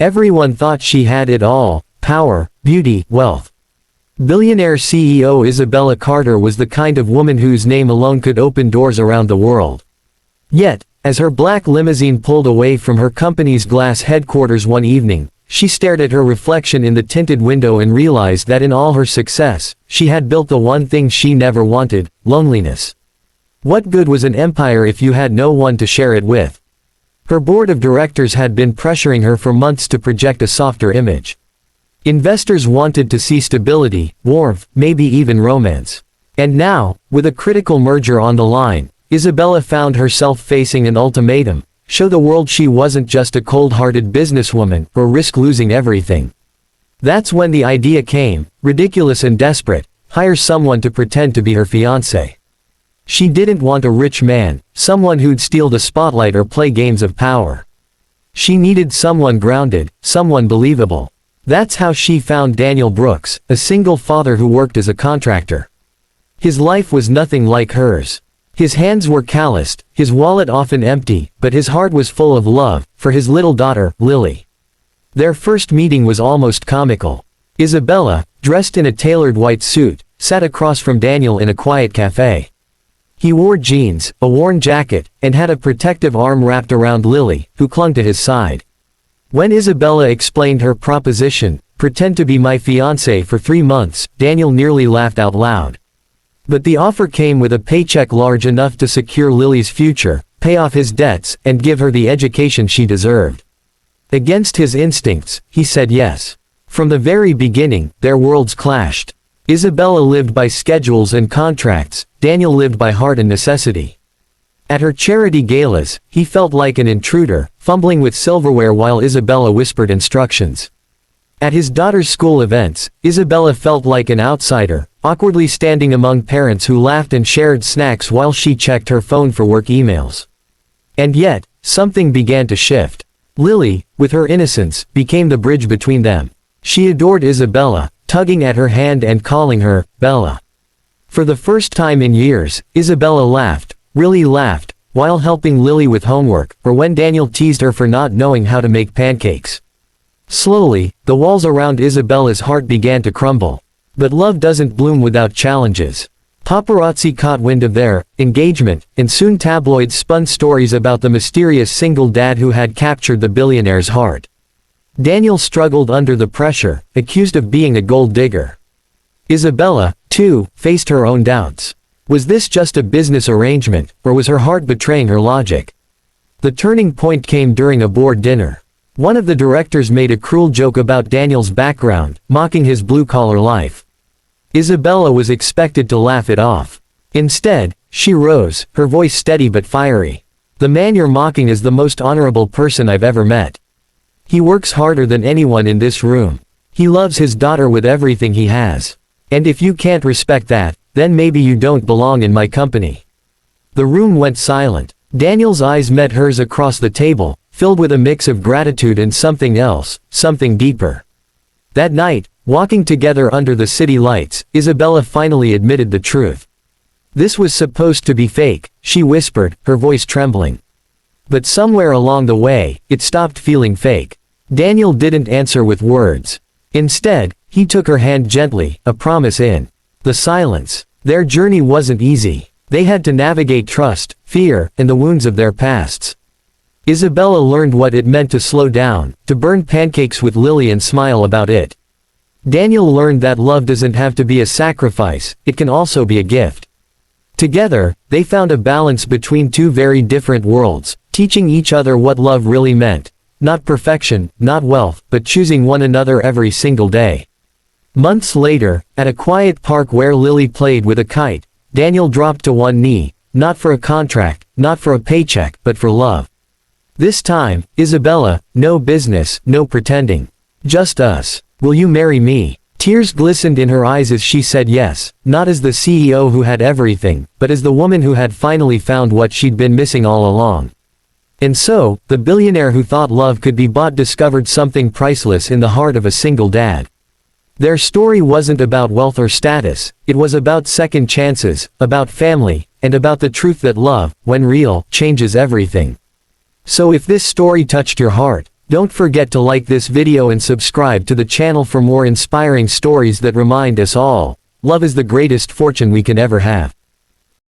Everyone thought she had it all: power, beauty, wealth. Billionaire CEO Isabella Carter was the kind of woman whose name alone could open doors around the world. Yet, as her black limousine pulled away from her company's glass headquarters one evening, she stared at her reflection in the tinted window and realized that in all her success, she had built the one thing she never wanted: loneliness. What good was an empire if you had no one to share it with? Her board of directors had been pressuring her for months to project a softer image. Investors wanted to see stability, warmth, maybe even romance. And now, with a critical merger on the line, Isabella found herself facing an ultimatum: show the world she wasn't just a cold-hearted businesswoman, or risk losing everything. That's when the idea came, ridiculous and desperate: hire someone to pretend to be her fiancé. She didn't want a rich man, someone who'd steal the spotlight or play games of power. She needed someone grounded, someone believable. That's how she found Daniel Brooks, a single father who worked as a contractor. His life was nothing like hers. His hands were calloused, his wallet often empty, but his heart was full of love, for his little daughter, Lily. Their first meeting was almost comical. Isabella, dressed in a tailored white suit, sat across from Daniel in a quiet cafe. He wore jeans, a worn jacket, and had a protective arm wrapped around Lily, who clung to his side. When Isabella explained her proposition, "Pretend to be my fiancé for 3 months," Daniel nearly laughed out loud. But the offer came with a paycheck large enough to secure Lily's future, pay off his debts, and give her the education she deserved. Against his instincts, he said yes. From the very beginning, their worlds clashed. Isabella lived by schedules and contracts, Daniel lived by heart and necessity. At her charity galas, he felt like an intruder, fumbling with silverware while Isabella whispered instructions. At his daughter's school events, Isabella felt like an outsider, awkwardly standing among parents who laughed and shared snacks while she checked her phone for work emails. And yet, something began to shift. Lily, with her innocence, became the bridge between them. She adored Isabella, tugging at her hand and calling her Bella. For the first time in years, Isabella laughed, really laughed, while helping Lily with homework, or when Daniel teased her for not knowing how to make pancakes. Slowly, the walls around Isabella's heart began to crumble. But love doesn't bloom without challenges. Paparazzi caught wind of their engagement, and soon tabloids spun stories about the mysterious single dad who had captured the billionaire's heart. Daniel struggled under the pressure, accused of being a gold digger. Isabella, too, faced her own doubts. Was this just a business arrangement, or was her heart betraying her logic? The turning point came during a board dinner. One of the directors made a cruel joke about Daniel's background, mocking his blue-collar life. Isabella was expected to laugh it off. Instead, she rose, her voice steady but fiery. "The man you're mocking is the most honorable person I've ever met. He works harder than anyone in this room. He loves his daughter with everything he has. And if you can't respect that, then maybe you don't belong in my company." The room went silent. Daniel's eyes met hers across the table, filled with a mix of gratitude and something else, something deeper. That night, walking together under the city lights, Isabella finally admitted the truth. "This was supposed to be fake," she whispered, her voice trembling. But somewhere along the way, it stopped feeling fake. Daniel didn't answer with words. Instead, he took her hand gently, a promise in the silence. Their journey wasn't easy. They had to navigate trust, fear, and the wounds of their pasts. Isabella learned what it meant to slow down, to burn pancakes with Lily and smile about it. Daniel learned that love doesn't have to be a sacrifice, it can also be a gift. Together, they found a balance between two very different worlds, teaching each other what love really meant. Not perfection, not wealth, but choosing one another every single day. Months later, at a quiet park where Lily played with a kite, Daniel dropped to one knee, not for a contract, not for a paycheck, but for love. This time, Isabella, no business, no pretending. Just us. Will you marry me? Tears glistened in her eyes as she said yes, not as the CEO who had everything, but as the woman who had finally found what she'd been missing all along. And so, the billionaire who thought love could be bought discovered something priceless in the heart of a single dad. Their story wasn't about wealth or status, it was about second chances, about family, and about the truth that love, when real, changes everything. So if this story touched your heart, Don't forget to like this video and subscribe to the channel for more inspiring stories that remind us all, love is the greatest fortune we can ever have.